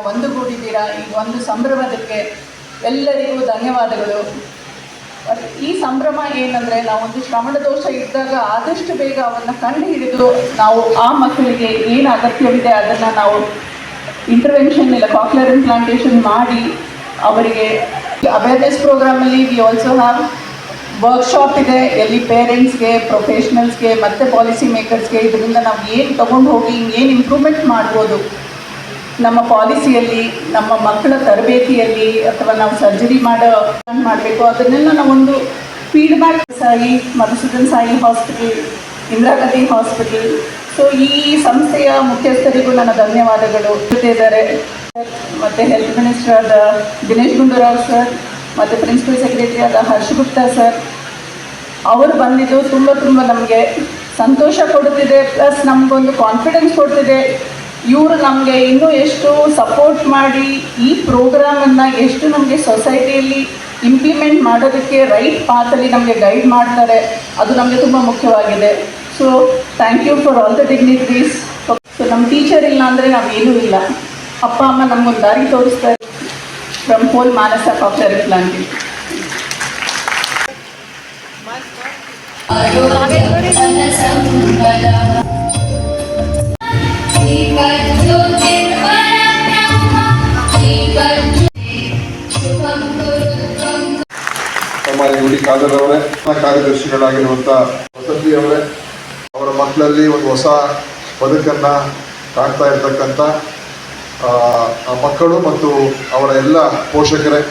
ಒಂದುಗೂಡಿದ್ದೀರಾ ಈ ಒಂದು ಸಂಭ್ರಮದಕ್ಕೆ ಎಲ್ಲರಿಗೂ ಧನ್ಯವಾದಗಳು. ಈ ಸಂಭ್ರಮ ಏನಂದರೆ ನಾವೊಂದು ಶ್ರವಣ ದೋಷ ಇದ್ದಾಗ ಆದಷ್ಟು ಬೇಗ ಅವನ್ನು ಕಂಡು ಹಿಡಿದು ನಾವು ಆ ಮಕ್ಕಳಿಗೆ ಏನು ಅಗತ್ಯವಿದೆ ಅದನ್ನು ನಾವು ಇಂಟರ್ವೆನ್ಷನ್ ಇಲ್ಲ ಕಾಕ್ಲಿಯರ್ ಇಂಪ್ಲಾಂಟೇಷನ್ ಮಾಡಿ ಅವರಿಗೆ ಅವೇರ್ನೆಸ್ ಪ್ರೋಗ್ರಾಮಲ್ಲಿ ವಿ ಆಲ್ಸೋ ಹ್ಯಾವ್ ವರ್ಕ್ಶಾಪ್ ಇದೆ, ಎಲ್ಲಿ ಪೇರೆಂಟ್ಸ್ಗೆ, ಪ್ರೊಫೆಷ್ನಲ್ಸ್ಗೆ ಮತ್ತು ಪಾಲಿಸಿ ಮೇಕರ್ಸ್ಗೆ ಇದರಿಂದ ನಾವು ಏನು ತೊಗೊಂಡು ಹೋಗಿ ಏನು ಇಂಪ್ರೂವ್ಮೆಂಟ್ ಮಾಡ್ಬೋದು ನಮ್ಮ ಪಾಲಿಸಿಯಲ್ಲಿ, ನಮ್ಮ ಮಕ್ಕಳ ತರಬೇತಿಯಲ್ಲಿ, ಅಥವಾ ನಾವು ಸರ್ಜರಿ ಮಾಡಬೇಕು ಅದನ್ನೆಲ್ಲ ನಾವೊಂದು feedback. Sai Madhusudan Sai hospital, Indira Gandhi hospital, so ಈ ಸಂಸ್ಥೆಯ ಮುಖ್ಯಸ್ಥರಿಗೂ ನನ್ನ ಧನ್ಯವಾದಗಳು ಇದ್ದಾರೆ. ಮತ್ತು ಹೆಲ್ತ್ ಮಿನಿಸ್ಟರ್ ಆದ ದಿನೇಶ್ ಗುಂಡೂರಾವ್ ಸರ್ ಮತ್ತು ಪ್ರಿನ್ಸಿಪಲ್ ಸೆಕ್ರೆಟರಿ ಆದ ಹರ್ಷ ಗುಪ್ತಾ ಸರ್ ಅವರು ಬಂದಿದ್ದು ತುಂಬ ನಮಗೆ ಸಂತೋಷ ಕೊಡುತ್ತಿದೆ, ಪ್ಲಸ್ ನಮಗೊಂದು ಕಾನ್ಫಿಡೆನ್ಸ್ ಕೊಡ್ತಿದೆ. ಇವರು ನಮಗೆ ಇನ್ನೂ ಎಷ್ಟು ಸಪೋರ್ಟ್ ಮಾಡಿ ಈ ಪ್ರೋಗ್ರಾಮನ್ನು ಎಷ್ಟು ನಮಗೆ ಸೊಸೈಟಿಯಲ್ಲಿ ಇಂಪ್ಲಿಮೆಂಟ್ ಮಾಡೋದಕ್ಕೆ ರೈಟ್ ಪಾತಲ್ಲಿ ನಮಗೆ ಗೈಡ್ ಮಾಡ್ತಾರೆ, ಅದು ನಮಗೆ ತುಂಬ ಮುಖ್ಯವಾಗಿದೆ. So thank you for all the dignitaries. So ನಮ್ಮ ಟೀಚರ್ ಇಲ್ಲ ಅಂದರೆ ನಾವೇನೂ ಇಲ್ಲ. ಅಪ್ಪ ಅಮ್ಮ ನಮಗೊಂದು ದಾರಿ ತೋರಿಸ್ತಾರೆ. From whole Manasa cochlear implantation. UT Khader ಅವರೇ, ಕಾರ್ಯದರ್ಶಿಗಳಾಗಿರುವಂಥ ವಸಂತಿ ಅವರೇ, ಅವರ ಮಕ್ಕಳಲ್ಲಿ ಒಂದು ಹೊಸ ಬದುಕನ್ನು ಕಾಣ್ತಾ ಇರ್ತಕ್ಕಂಥ ಮಕ್ಕಳು ಮತ್ತು ಅವರ ಎಲ್ಲ ಪೋಷಕರೇ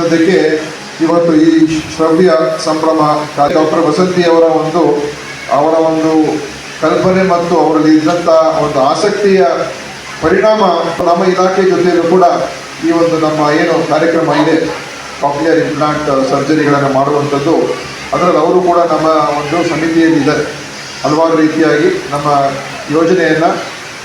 ಅದಕ್ಕೆ ಇವತ್ತು ಈ ಶ್ರವ್ಯ ಸಂಭ್ರಮ ಡಾಕ್ಟರ್ ವಸಂತಿ ಅವರ ಒಂದು ಕಲ್ಪನೆ ಮತ್ತು ಅವರಲ್ಲಿ ಇದ್ದಂಥ ಒಂದು ಆಸಕ್ತಿಯ ಪರಿಣಾಮ ನಮ್ಮ ಇಲಾಖೆ ಜೊತೆಯಲ್ಲೂ ಕೂಡ ಈ ಒಂದು ನಮ್ಮ ಏನು ಕಾರ್ಯಕ್ರಮ ಇದೆ ಕಾಕ್ಲಿಯರ್ ಇಂಪ್ಲಾಂಟ್ ಸರ್ಜರಿಗಳನ್ನು ಮಾಡುವಂಥದ್ದು, ಅದರಲ್ಲಿ ಅವರು ಕೂಡ ನಮ್ಮ ಒಂದು ಸಮಿತಿಯಲ್ಲಿ ಇದ್ದಾರೆ. ಹಲವಾರು ರೀತಿಯಾಗಿ ನಮ್ಮ ಯೋಜನೆಯನ್ನು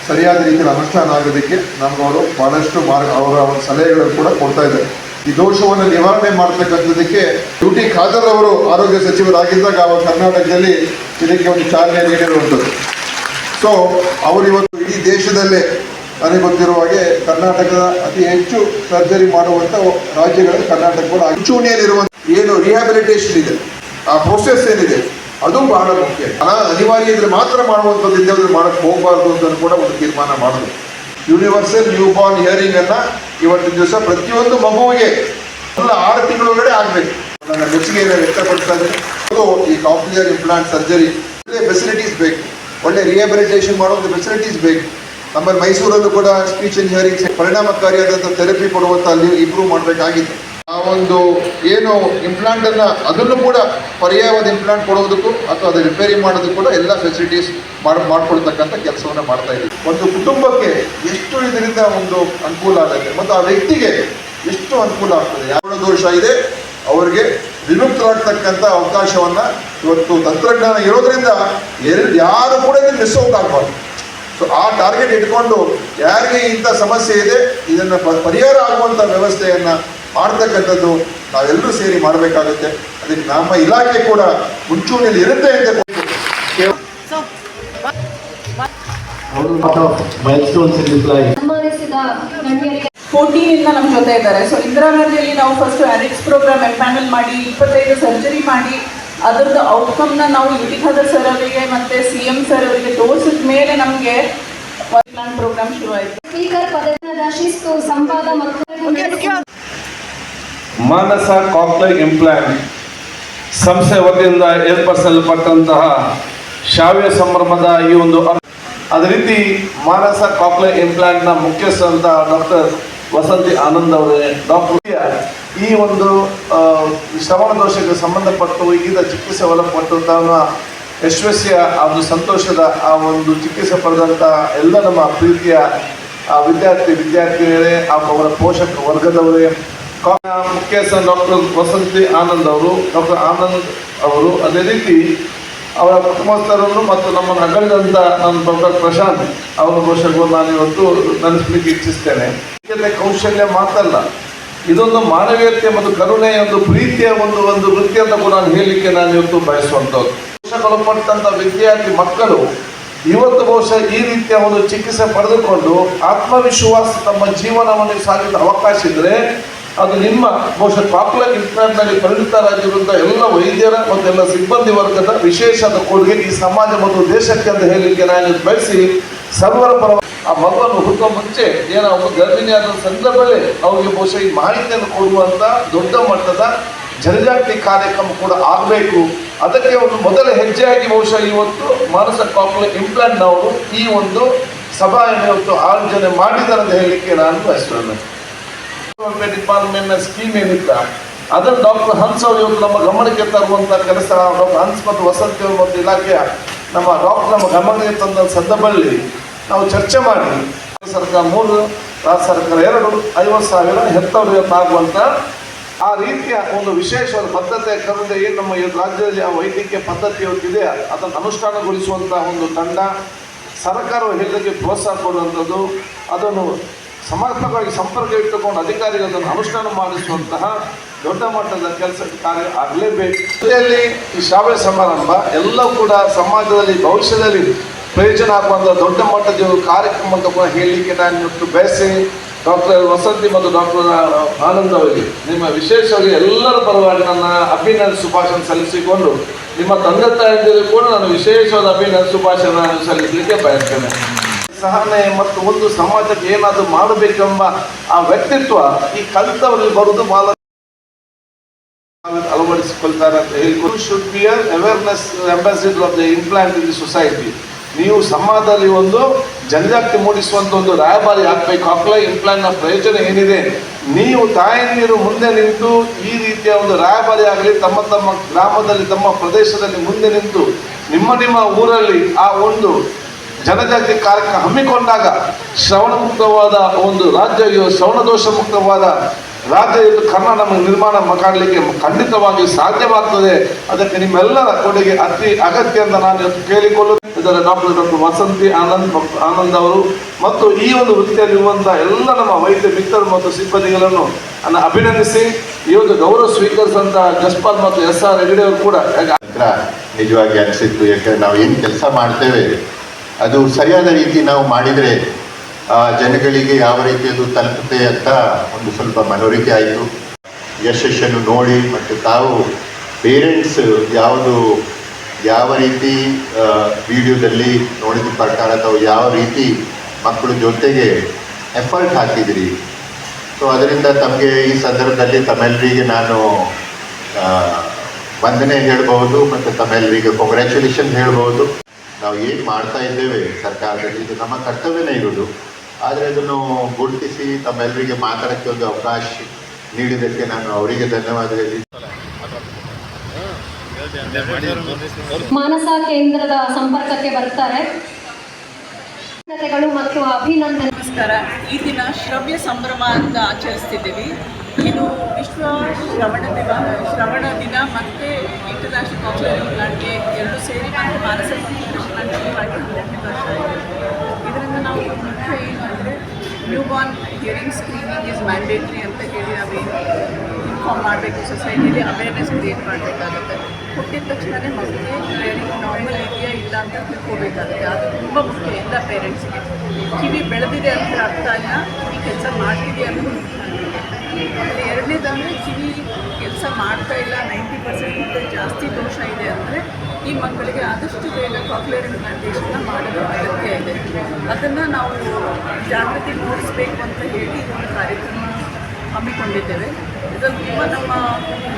ಸರಿಯಾದ ರೀತಿಯಲ್ಲಿ ಅನುಷ್ಠಾನ ಆಗೋದಕ್ಕೆ ನಮಗವರು ಭಾಳಷ್ಟು ಅವರ ಒಂದು ಸಲಹೆಗಳನ್ನು ಕೂಡ ಕೊಡ್ತಾ ಇದ್ದಾರೆ. ಈ ದೋಷವನ್ನು ನಿವಾರಣೆ ಮಾಡ್ತಕ್ಕಂಥದ್ದಕ್ಕೆ ಯುಟಿ ಖಾದರ್ ಅವರು ಆರೋಗ್ಯ ಸಚಿವರಾಗಿದ್ದಾಗ ಅವರು ಕರ್ನಾಟಕದಲ್ಲಿ ಇದಕ್ಕೆ ಒಂದು ಚಾಲನೆ ನೀಡಿರುವಂಥದ್ದು. ಸೊ ಅವರು ಇವತ್ತು ಇಡೀ ದೇಶದಲ್ಲೇ ನನಗೆ ಗೊತ್ತಿರುವ ಹಾಗೆ ಕರ್ನಾಟಕದ ಅತಿ ಹೆಚ್ಚು ಸರ್ಜರಿ ಮಾಡುವಂಥ ರಾಜ್ಯಗಳಲ್ಲಿ ಕರ್ನಾಟಕ ಕೂಡ ಮುಂಚೂಣಿಯಲ್ಲಿರುವಂಥ ಏನು ರಿಹ್ಯಾಬಿಲಿಟೇಷನ್ ಇದೆ, ಆ ಪ್ರೊಸೆಸ್ ಏನಿದೆ ಅದು ಬಹಳ ಮುಖ್ಯ. ಅನಿವಾರ್ಯ ಇದ್ರೆ ಮಾತ್ರ ಮಾಡುವಂಥದ್ದು, ಇಲ್ಲದ್ರೆ ಮಾಡಕ್ಕೆ ಹೋಗಬಾರ್ದು ಅಂತ ಕೂಡ ಒಂದು ತೀರ್ಮಾನ ಮಾಡೋದು. ಯೂನಿವರ್ಸಲ್ ನ್ಯೂ ಬಾರ್ನ್ ಹಿಯರಿಂಗ್ ಅನ್ನ ಇವತ್ತಿನ ದಿವಸ ಪ್ರತಿಯೊಂದು ಮಗುವಿಗೆ 6 ತಿಂಗಳೊಳಗಡೆ ಆಗಬೇಕು. ನನ್ನ ಮೆಚ್ಚುಗೆಯನ್ನು ವ್ಯಕ್ತಪಡಿಸ್ತಾ ಇದ್ದೀನಿ. ಈ ಕಾಕ್ಲಿಯರ್ ಇಂಪ್ಲಾಂಟ್ ಸರ್ಜರಿ ಒಳ್ಳೆ ಫೆಸಿಲಿಟೀಸ್ ಬೇಕು, ಒಳ್ಳೆ ರಿಹ್ಯಾಬಿಲಿಟೇಷನ್ ಮಾಡುವಂಥ ಫೆಸಿಲಿಟೀಸ್ ಬೇಕು. ನಮ್ಮಲ್ಲಿ ಮೈಸೂರಲ್ಲೂ ಕೂಡ ಸ್ಪೀಚ್ ಅಂಡ್ ಹಿಯರಿಂಗ್ ಪರಿಣಾಮಕಾರಿಯಾದಂಥ ಥೆರಪಿ ಕೊಡುವಂಥ ಅಲ್ಲಿ ಇಂಪ್ರೂವ್ ಮಾಡಬೇಕಾಗಿದೆ. ಆ ಒಂದು ಏನು ಇಂಪ್ಲಾಂಟ್ ಅನ್ನ ಅದನ್ನು ಕೂಡ ಪರ್ಯಾಯವಾದ ಇಂಪ್ಲಾಂಟ್ ಕೊಡುವುದಕ್ಕೂ ಅಥವಾ ಅದು ರಿಪೇರಿ ಮಾಡೋದಕ್ಕೂ ಕೂಡ ಎಲ್ಲ ಫೆಸಿಲಿಟೀಸ್ ಮಾಡ್ಕೊಳ್ತಕ್ಕಂಥ ಕೆಲಸವನ್ನು ಮಾಡ್ತಾ ಇದ್ದೀವಿ. ಒಂದು ಕುಟುಂಬಕ್ಕೆ ಎಷ್ಟು ಇದರಿಂದ ಒಂದು ಅನುಕೂಲ ಆಗುತ್ತೆ ಮತ್ತು ಆ ವ್ಯಕ್ತಿಗೆ ಎಷ್ಟು ಅನುಕೂಲ ಆಗ್ತದೆ. ಯಾವ ದೋಷ ಇದೆ ಅವರಿಗೆ ವಿಮುಕ್ತರಾಗ್ತಕ್ಕಂಥ ಅವಕಾಶವನ್ನ ಇವತ್ತು ತಂತ್ರಜ್ಞಾನ ಇರೋದ್ರಿಂದ ಯಾರು ಕೂಡ ಮಿಸ್ ಔಟ್ ಆಗಬಾರ್ದು. ಸೊ ಆ ಟಾರ್ಗೆಟ್ ಇಟ್ಕೊಂಡು ಯಾರಿಗೆ ಇಂಥ ಸಮಸ್ಯೆ ಇದೆ ಇದನ್ನು ಪರಿಹಾರ ಆಗುವಂಥ ವ್ಯವಸ್ಥೆಯನ್ನು ಮಾಡ್ತಕ್ಕಂಥದ್ದು ನಾವೆಲ್ಲರೂ ಸೇರಿ ಮಾಡಬೇಕಾಗುತ್ತೆ. ಅದಕ್ಕೆ ನಮ್ಮ ಇಲಾಖೆ ಕೂಡ ಮುಂಚೂಣಿಯಲ್ಲಿ ಇರುತ್ತೆ ಅಂತ ಇಂದ ನಮ್ಮ ಜೊತೆ ಇದ್ದಾರೆ. ಸೊ ಇಂದಿರಾ ಗಾಂಧಿಯಲ್ಲಿ ನಾವು ಫಸ್ಟ್ ಅಡಿಕ್ಸ್ ಪ್ರೋಗ್ರಾಮ್ ಎಂಪ್ಯಾನಲ್ ಮಾಡಿ 25 ಸರ್ಜರಿ ಮಾಡಿ ಅದರದ್ದು ಔಟ್ಕಮ್ನ ನಾವು ಯುಟಿ ಖಾದರ್ ಸರ್ ಅವರಿಗೆ ಮತ್ತು CM ಸರ್ ಅವರಿಗೆ ತೋರಿಸಿದ ಮೇಲೆ ನಮಗೆ ಪ್ಲಾನ್ ಪ್ರೋಗ್ರಾಮ್ ಶುರು ಆಯಿತು. ಮಾನಸ ಕಾಕ್ಲಿಯರ್ ಇಂಪ್ಲಾಂಟ್ ಸಂಸ್ಥೆ ವತಿಯಿಂದ ಏರ್ಪಡಿಸಲ್ಪಟ್ಟಂತಹ ಶ್ರಾವ್ಯ ಸಂಭ್ರಮದ ಈ ಒಂದು ಅದೇ ರೀತಿ ಮಾನಸ ಕಾಕ್ಲಿಯರ್ ಇಂಪ್ಲಾಂಟ್ನ ಮುಖ್ಯಸ್ಥರಾದ ಡಾಕ್ಟರ್ ವಸಂತಿ ಆನಂದ್ ಅವರೇ, ಡಾಕ್ಟರ್ ಈ ಒಂದು ಶ್ರವಣ ದೋಷಕ್ಕೆ ಸಂಬಂಧಪಟ್ಟು ಈಗ ಚಿಕಿತ್ಸೆ ಒಳಪಟ್ಟು ತಮ್ಮ ಯಶಸ್ವಿಯ ಆ ಒಂದು ಸಂತೋಷದ ಆ ಒಂದು ಚಿಕಿತ್ಸೆ ಪಡೆದಂಥ ಎಲ್ಲ ನಮ್ಮ ಪ್ರೀತಿಯ ವಿದ್ಯಾರ್ಥಿನಿಯರೇ ಅವರ ಪೋಷಕ ವರ್ಗದವರೇ, ಮುಖ್ಯಸ್ಥ ಡಾಕ್ಟರ್ ವಸಂತಿ ಆನಂದ್ ಅವರು, ಡಾಕ್ಟರ್ ಆನಂದ್ ಅವರು, ಅದೇ ರೀತಿ ಅವರ ಕುಟುಂಬಸ್ಥರನ್ನು ಮತ್ತು ನಮ್ಮನ್ನು ಅಗಲಿದಂಥ ನನ್ನ ಡಾಕ್ಟರ್ ಪ್ರಶಾಂತ್ ಅವರ ಪೋಷಕರು ನಾನು ಇವತ್ತು ನೆನೆಸಲಿಕ್ಕೆ ಇಚ್ಛಿಸ್ತೇನೆ. ಕೌಶಲ್ಯ ಮಾತಲ್ಲ, ಇದೊಂದು ಮಾನವೀಯತೆ ಮತ್ತು ಕರುಣೆಯ ಒಂದು ಪ್ರೀತಿಯ ಒಂದು ವೃತ್ತಿ ಅಂತ ಕೂಡ ನಾನು ಹೇಳಲಿಕ್ಕೆ ನಾನು ಇವತ್ತು ಬಯಸುವಂಥದ್ದು. ಪಟ್ಟಂಥ ವಿದ್ಯಾರ್ಥಿ ಮಕ್ಕಳು ಇವತ್ತು ಬಹುಶಃ ಈ ರೀತಿಯ ಒಂದು ಚಿಕಿತ್ಸೆ ಪಡೆದುಕೊಂಡು ಆತ್ಮವಿಶ್ವಾಸ ತಮ್ಮ ಜೀವನವನ್ನು ಸಾಗಿದ ಅವಕಾಶ ಇದ್ದರೆ ಅದು ನಿಮ್ಮ ಬಹುಶಃ ಕಾಕ್ಲರ್ ಇಂಪ್ಲಾಂಟ್ನಲ್ಲಿ ಪರಿಣಿತರಾಗಿರುವಂಥ ಎಲ್ಲ ವೈದ್ಯರ ಮತ್ತು ಎಲ್ಲ ಸಿಬ್ಬಂದಿ ವರ್ಗದ ವಿಶೇಷದ ಕೊಡುಗೆ ಈ ಸಮಾಜ ಮತ್ತು ದೇಶಕ್ಕೆ ಅಂತ ಹೇಳಲಿಕ್ಕೆ ನಾನು ಬಯಸಿ ಸರ್ವರ ಪರ ಆ ಮಗುವನ್ನು ಹುಟ್ಟುವ ಮುಂಚೆ ಏನೋ ಗರ್ಭಿಣಿಯಾದ ಸಂದರ್ಭದಲ್ಲೇ ಅವರಿಗೆ ಬಹುಶಃ ಈ ಮಾಹಿತಿಯನ್ನು ಕೊಡುವಂಥ ದೊಡ್ಡ ಮಟ್ಟದ ಜನಜಾಗೃತಿ ಕಾರ್ಯಕ್ರಮ ಕೂಡ ಆಗಬೇಕು. ಅದಕ್ಕೆ ಒಂದು ಮೊದಲ ಹೆಜ್ಜೆಯಾಗಿ ಬಹುಶಃ ಇವತ್ತು ಮಾನಸ ಕಾಕ್ಲರ್ ಇಂಪ್ಲಾಂಟ್ನವರು ಈ ಒಂದು ಸಭೆಯನ್ನು ಇವತ್ತು ಆಯೋಜನೆ ಮಾಡಿದ್ದಾರೆ ಅಂತ ಹೇಳಲಿಕ್ಕೆ ನಾನು ಬಯಸ್ತೇನೆ. ಡಿಪಾರ್ಟ್ಮೆಂಟ್ನ ಸ್ಕೀಮ್ ಏನಿತ್ತ ಅದನ್ನು ಡಾಕ್ಟರ್ ಹನ್ಸ್ ಅವರು ಇವತ್ತು ನಮ್ಮ ಗಮನಕ್ಕೆ ತರುವಂಥ ಕೆಲಸ ಡಾಕ್ಟರ್ ಹನ್ಸ್ ಮತ್ತು ವಸಂತಿ ಅವರು ಮತ್ತು ಇಲಾಖೆಯ ನಮ್ಮ ಗಮನಕ್ಕೆ ತಂದ ಸಂದರ್ಭದಲ್ಲಿ ನಾವು ಚರ್ಚೆ ಮಾಡಿ ಸರ್ಕಾರ 3, ರಾಜ್ಯ ಸರ್ಕಾರ 2, 50,000 ಹೆತ್ತವರಿಗೆ ಆಗುವಂಥ ಆ ರೀತಿಯ ಒಂದು ವಿಶೇಷವಾದ ಬದ್ಧತೆ ಕರೆದ ಏನು ನಮ್ಮ ಈ ರಾಜ್ಯದಲ್ಲಿ ಆ ವೈದ್ಯಕೀಯ ಪದ್ಧತಿ ಇವತ್ತಿದೆ ಅದನ್ನು ಅನುಷ್ಠಾನಗೊಳಿಸುವಂಥ ಒಂದು ತಂಡ, ಸರ್ಕಾರವು ಹೇಳಿಕೆ ಪ್ರೋತ್ಸಾಹ ಕೊಡುವಂಥದ್ದು, ಅದನ್ನು ಸಮರ್ಪಕವಾಗಿ ಸಂಪರ್ಕ ಇಟ್ಟುಕೊಂಡು ಅಧಿಕಾರಿಗಳು ಅದನ್ನು ಅನುಷ್ಠಾನ ಮಾಡಿಸುವಂತಹ ದೊಡ್ಡ ಮಟ್ಟದ ಕೆಲಸ ಕಾರ್ಯ ಆಗಲೇಬೇಕು. ಜೊತೆಯಲ್ಲಿ ಈ ಶ್ರಾವ್ಯ ಸಮಾರಂಭ ಎಲ್ಲವೂ ಕೂಡ ಸಮಾಜದಲ್ಲಿ ಭವಿಷ್ಯದಲ್ಲಿ ಪ್ರಯೋಜನ ಆಗುವಂಥ ದೊಡ್ಡ ಮಟ್ಟದ ಕಾರ್ಯಕ್ರಮ ಅಂತ ಕೂಡ ಹೇಳಲಿಕ್ಕೆ ನಾನು ಇವತ್ತು ಬಯಸಿ ಡಾಕ್ಟರ್ ವಸಂತಿ ಮತ್ತು ಡಾಕ್ಟರ್ ಆನಂದ್ ಅವರಿಗೆ ನಿಮ್ಮ ವಿಶೇಷವಾಗಿ ಎಲ್ಲರ ಪರವಾಗಿ ನನ್ನ ಅಭಿನಂದನೆ ಶುಭಾಶಯ ಸಲ್ಲಿಸಿಕೊಂಡು ನಿಮ್ಮ ತಂದೆ ತಾಯಿಯಂದಿಗೂ ಕೂಡ ನಾನು ವಿಶೇಷವಾದ ಅಭಿನಂದನೆ ಶುಭಾಶಯ ಸಲ್ಲಿಸಲಿಕ್ಕೆ ಬಯಸ್ತೇನೆ. ಸಹನೆ ಮತ್ತು ಒಂದು ಸಮಾಜಕ್ಕೆ ಏನಾದರೂ ಮಾಡಬೇಕೆಂಬ ಆ ವ್ಯಕ್ತಿತ್ವ ಈ ಕಲಿತವರಿಗೆ ಬರುವುದು ಬಹಳ ಅಳವಡಿಸಿಕೊಳ್ತಾರೆ ಅಂತ ಹೇಳಿಕೊಂಡು should be awareness ambassador of the implant in the society. ನೀವು ಸಮಾಜದಲ್ಲಿ ಒಂದು ಜನಜಾಗೃತಿ ಮೂಡಿಸುವಂಥ ಒಂದು ರಾಯಭಾರಿ ಆಗಬೇಕು. ಕಾಕ್ಲರ್ ಇಂಪ್ಲಾಂಟ್ನ ಪ್ರಯೋಜನ ಏನಿದೆ, ನೀವು ತಾಯಂದಿರು ಮುಂದೆ ನಿಂತು ಈ ರೀತಿಯ ಒಂದು ರಾಯಭಾರಿ ಆಗಲಿ ತಮ್ಮ ಗ್ರಾಮದಲ್ಲಿ ತಮ್ಮ ಪ್ರದೇಶದಲ್ಲಿ ಮುಂದೆ ನಿಂತು ನಿಮ್ಮ ಊರಲ್ಲಿ ಆ ಒಂದು ಜನಜಾಗೃತಿ ಕಾರ್ಯಕ್ರಮ ಹಮ್ಮಿಕೊಂಡಾಗ ಶ್ರವಣ ಮುಕ್ತವಾದ ಒಂದು ರಾಜ್ಯ, ಶ್ರವಣ ದೋಷ ಮುಕ್ತವಾದ ರಾಜ್ಯ ಕರ್ನಾಟಕ ನಿರ್ಮಾಣ ಮಾಡಲಿಕ್ಕೆ ಖಂಡಿತವಾಗಿ ಸಾಧ್ಯವಾಗ್ತದೆ. ಅದಕ್ಕೆ ನಿಮ್ಮೆಲ್ಲರ ಕೊಡುಗೆ ಅತಿ ಅಗತ್ಯ ಅಂತ ನಾನು ಕೇಳಿಕೊಳ್ಳುತ್ತಿದ್ದಾರೆ. ಡಾಕ್ಟರ್ ವಸಂತಿ ಆನಂದ್ ಅವರು ಮತ್ತು ಈ ಒಂದು ವೃತ್ತಿಯಲ್ಲಿರುವಂಥ ಎಲ್ಲ ನಮ್ಮ ವೈದ್ಯ ಮಿತ್ರರು ಮತ್ತು ಸಿಬ್ಬಂದಿಗಳನ್ನು ಅಭಿನಂದಿಸಿ ಈ ಒಂದು ಗೌರವ ಸ್ವೀಕರಿಸಿದಂಥ ಜಸ್ಪಾಲ್ ಮತ್ತು SR ಹೆಗಡೆ ಅವರು ಕೂಡ ನಿಜವಾಗಿ ಅನಿಸಿತ್ತು. ಯಾಕಂದರೆ ನಾವು ಏನು ಕೆಲಸ ಮಾಡ್ತೇವೆ ಅದು ಸರಿಯಾದ ರೀತಿ ನಾವು ಮಾಡಿದರೆ ಜನಗಳಿಗೆ ಯಾವ ರೀತಿ ಅದು ತಲುಪುತ್ತೆ ಅಂತ ಒಂದು ಸ್ವಲ್ಪ ಮನವರಿಕೆ ಆಯಿತು. ಯಶಸ್ಸನ್ನು ನೋಡಿ ಮತ್ತು ತಾವು ಪೇರೆಂಟ್ಸ್ ಯಾವ ರೀತಿ ವಿಡಿಯೋದಲ್ಲಿ ನೋಡಿದ ಪ್ರಕಾರ ತಾವು ಯಾವ ರೀತಿ ಮಕ್ಕಳ ಜೊತೆಗೆ ಎಫರ್ಟ್ ಹಾಕಿದಿರಿ. ಸೊ ಅದರಿಂದ ತಮಗೆ ಈ ಸಂದರ್ಭದಲ್ಲಿ ತಮ್ಮೆಲ್ಲರಿಗೆ ನಾನು ವಂದನೆ ಹೇಳ್ಬೋದು ಮತ್ತು ತಮ್ಮೆಲ್ಲರಿಗೆ ಕಂಗ್ರ್ಯಾಚುಲೇಷನ್ ಹೇಳ್ಬೋದು. ನಾವು ಏನು ಮಾಡ್ತಾ ಇದ್ದೇವೆ ಸರ್ಕಾರದಲ್ಲಿ ಇದು ನಮ್ಮ ಕರ್ತವ್ಯನೇ ಇರೋದು. ಆದರೆ ಅದನ್ನು ಗುರುತಿಸಿ ತಮ್ಮೆಲ್ಲರಿಗೆ ಮಾತಾಡೋಕ್ಕೆ ಒಂದು ಅವಕಾಶ ನೀಡಿದ್ದಕ್ಕೆ ನಾನು ಅವರಿಗೆ ಧನ್ಯವಾದ ಹೇಳಿ ಮಾನಸ ಕೇಂದ್ರದ ಸಂಪರ್ಕಕ್ಕೆ ಬರ್ತಾರೆ. ಮತ್ತು ಅಭಿನಂದನೆ. ನಮಸ್ಕಾರ. ಈ ದಿನ ಶ್ರವ್ಯ ಸಂಭ್ರಮ ಅಂತ ಆಚರಿಸ್ತಿದ್ದೀವಿ. ಇದು ವಿಶ್ವ ಶ್ರವಣ ದಿನ ಮತ್ತು ಇಂಟರ್ನ್ಯಾಷನಲ್ ಕಾಕ್ಲರ್ ಇಂಪ್ಲಾಂಟ್ಗೆ ಎರಡು ಸೇರಿ ಮತ್ತು ಮಾನಸ ಇಂಟರ್ನ್ಯಾಷನಲ್ ಇಂಪ್ಲಾಂಟ್ 12 ವರ್ಷ ಆಗಿದೆ. ಇದರಿಂದ ನಾವು ಮುಖ್ಯ ಏನು ಅಂದರೆ new Born hearing screening is mandatory ಅಂತ ಹೇಳಿ ನಾವೇನು ಇನ್ಫಾರ್ಮ್ ಮಾಡಬೇಕು, ಸೊಸೈಟಿಯಲ್ಲಿ ಅವೇರ್ನೆಸ್ ಕ್ರಿಯೇಟ್ ಮಾಡಬೇಕಾಗುತ್ತೆ. ಹುಟ್ಟಿದ ತಕ್ಷಣವೇ ಮಗುವಿಗೆ ಹಿಯರಿಂಗ್ ನಾರ್ಮಲ್ ಇದೆಯಾ ಇಲ್ಲ ಅಂತ ತಿಳ್ಕೋಬೇಕಾಗುತ್ತೆ. ಅದು ತುಂಬ ಮುಖ್ಯ ಎಲ್ಲ ಪೇರೆಂಟ್ಸ್ಗೆ. ಕಿವಿ ಬೆಳೆದಿದೆ ಅಂತ ಅರ್ಥ ಇಲ್ಲ, ಕಿವಿ ಕೆಲಸ ಮಾಡ್ತಿದೆ ಅನ್ನೋದು ಮುಖ್ಯ. ಮತ್ತು ಎರಡನೇದಂದರೆ ಕಿವಿ ಕೆಲಸ ಮಾಡ್ತಾ ಇಲ್ಲ, 90% ಜಾಸ್ತಿ ದೋಷ ಇದೆ ಅಂದರೆ ಈ ಮಕ್ಕಳಿಗೆ ಆದಷ್ಟು ಬೇಗ ಕಾಕ್ಲಿಯರ್ ಇಂಪ್ಲಾಂಟೇಷನ್ನ ಮಾಡೋದು ಅಗತ್ಯ ಇದೆ. ಅದನ್ನು ನಾವು ಜಾಗೃತಿ ಮೂಡಿಸಬೇಕು ಅಂತ ಹೇಳಿ ಇದೊಂದು ಕಾರ್ಯಕ್ರಮ ಹಮ್ಮಿಕೊಂಡಿದ್ದೇವೆ. ಇದರಲ್ಲಿ ತುಂಬ ನಮ್ಮ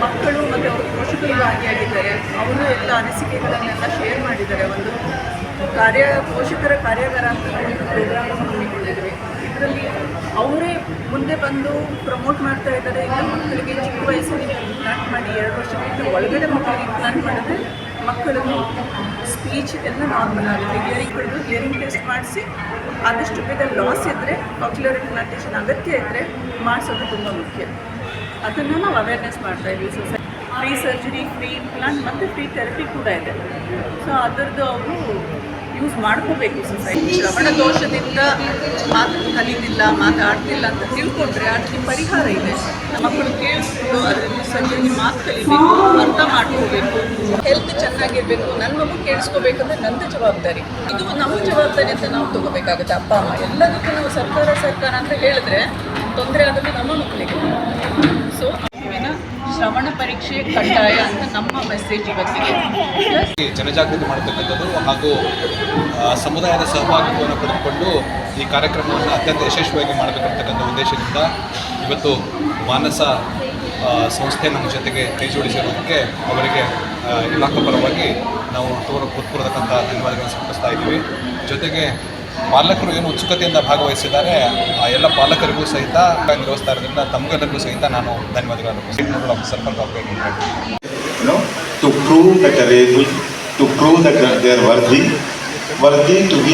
ಮಕ್ಕಳು ಮತ್ತು ಅವರ ಪೋಷಕರು ಭಾಗಿಯಾಗಿದ್ದಾರೆ. ಅವರು ಎಲ್ಲ ಅನಿಸಿಕೆಗಳನ್ನೆಲ್ಲ ಶೇರ್ ಮಾಡಿದ್ದಾರೆ. ಒಂದು ಪೋಷಕರ ಕಾರ್ಯಾಗಾರ ಅಂತ ಒಂದು ಪ್ರೋಗ್ರಾಮನ್ನು ಹಮ್ಮಿಕೊಂಡಿದ್ದೇವೆ. ಇದರಲ್ಲಿ ಅವರೇ ಮುಂದೆ ಬಂದು ಪ್ರಮೋಟ್ ಮಾಡ್ತಾ ಇದ್ದಾರೆ. ಈಗ ಮಕ್ಕಳಿಗೆ ಚಿಕ್ಕ ವಯಸ್ಸಿಗೆ ಇಂಪ್ಲಾಂಟ್ ಮಾಡಿ 2 ವರ್ಷಕ್ಕಿಂತ ಒಳಗಡೆ ಮಕ್ಕಳಿಗೆ ಇಂಪ್ಲಾಂಟ್ ಮಾಡಿದ್ರೆ ಮಕ್ಕಳಿಗೆ ಸ್ಪೀಚ್ ಎಲ್ಲ ನಾರ್ಮಲ್ ಆಗುತ್ತೆ. ಹಿಯರಿಂಗ್ ಟೆಸ್ಟ್ ಮಾಡಿಸಿ ಆದಷ್ಟು ಬೇಗ ಲಾಸ್ ಇದ್ದರೆ ಕಾಕ್ಲಿಯರ್ ಇಂಪ್ಲಾಂಟೇಷನ್ ಅಗತ್ಯ ಇದ್ದರೆ ಮಾಡಿಸೋದು ತುಂಬ ಮುಖ್ಯ. ಅದನ್ನು ನಾವು ಅವೇರ್ನೆಸ್ ಮಾಡ್ತಾ ಇದ್ದೀವಿ. Society free surgery, free implant ಮತ್ತು ಫ್ರೀ ಥೆರಪಿ ಕೂಡ ಇದೆ. ಸೊ ಅದರದ್ದು ಅವರು ಯೂಸ್ ಮಾಡ್ಕೋಬೇಕು. ಸೊಸೈಟಿ ಶ್ರವಣ ದೋಷದಿಂದ ಮಾತು ಕಲಿತಿಲ್ಲ, ಮಾತಾಡ್ತಿಲ್ಲ ಅಂತ ತಿಳ್ಕೊಂಡ್ರೆ ಅದಕ್ಕೆ ಪರಿಹಾರ ಇದೆ. ಮಕ್ಕಳು ಕೇಳಿಸ್ಕೊಂಡು ಅದರಿಂದ ಸರ್ಜರಿ ಮಾತು ಕಲಿಬೇಕು, ಅರ್ಥ ಮಾಡ್ಕೋಬೇಕು, ಹೆಲ್ತ್ ಚೆನ್ನಾಗಿರಬೇಕು. ನನ್ನ ಮಗು ಕೇಳಿಸ್ಕೋಬೇಕಂದ್ರೆ ನಂದು ಜವಾಬ್ದಾರಿ, ಇದು ನಮ್ಮ ಜವಾಬ್ದಾರಿ ಅಂತ ನಾವು ತಗೋಬೇಕಾಗುತ್ತೆ. ಅಪ್ಪ ಅಮ್ಮ ಎಲ್ಲದಕ್ಕೂ ನಾವು ಸರ್ಕಾರ ಅಂತ ಹೇಳಿದ್ರೆ ತೊಂದರೆ ಆಗೋದು ನಮ್ಮ ಮಕ್ಕಳಿಗೆ. ಸೊ ಶ್ರವಣ ಪರೀಕ್ಷೆ ಕಡ್ಡಾಯ ಅಂತ ನಮ್ಮ ಮೆಸೇಜ್ ಇವತ್ತಿಗೆ. ಜನಜಾಗೃತಿ ಮಾಡತಕ್ಕಂಥದ್ದು ಹಾಗೂ ಸಮುದಾಯದ ಸಹಭಾಗಿತ್ವವನ್ನು ಪಡೆದುಕೊಂಡು ಈ ಕಾರ್ಯಕ್ರಮವನ್ನು ಅತ್ಯಂತ ಯಶಸ್ವಿಯಾಗಿ ಮಾಡಬೇಕಂತಕ್ಕಂಥ ಉದ್ದೇಶದಿಂದ ಇವತ್ತು ಮಾನಸ ಸಂಸ್ಥೆ ನಮ್ಮ ಜೊತೆಗೆ ಕೈ ಜೋಡಿಸಿರೋದಕ್ಕೆ ಅವರಿಗೆ ಇಲಾಖೆ ಪರವಾಗಿ ನಾವು ಹೃತ್ಪೂರ್ವಕಂತ ಧನ್ಯವಾದಗಳನ್ನು ಸಮರ್ಪಿಸ್ತಾ ಇದ್ದೀವಿ. ಜೊತೆಗೆ ಪಾಲಕರು ಏನು ಉತ್ಸುಕತೆಯಿಂದ ಭಾಗವಹಿಸಿದ್ದಾರೆ ಆ ಎಲ್ಲ ಪಾಲಕರಿಗೂ ಸಹಿತ ನಿರ್ವಹಿಸ್ತಾ ಇರೋದ್ರಿಂದ ತಮಗೆಲ್ಲರಿಗೂ ಸಹಿತ ನಾನು ಧನ್ಯವಾದಗಳನ್ನು sarpanch to prove that they are able, to prove that they are worthy to be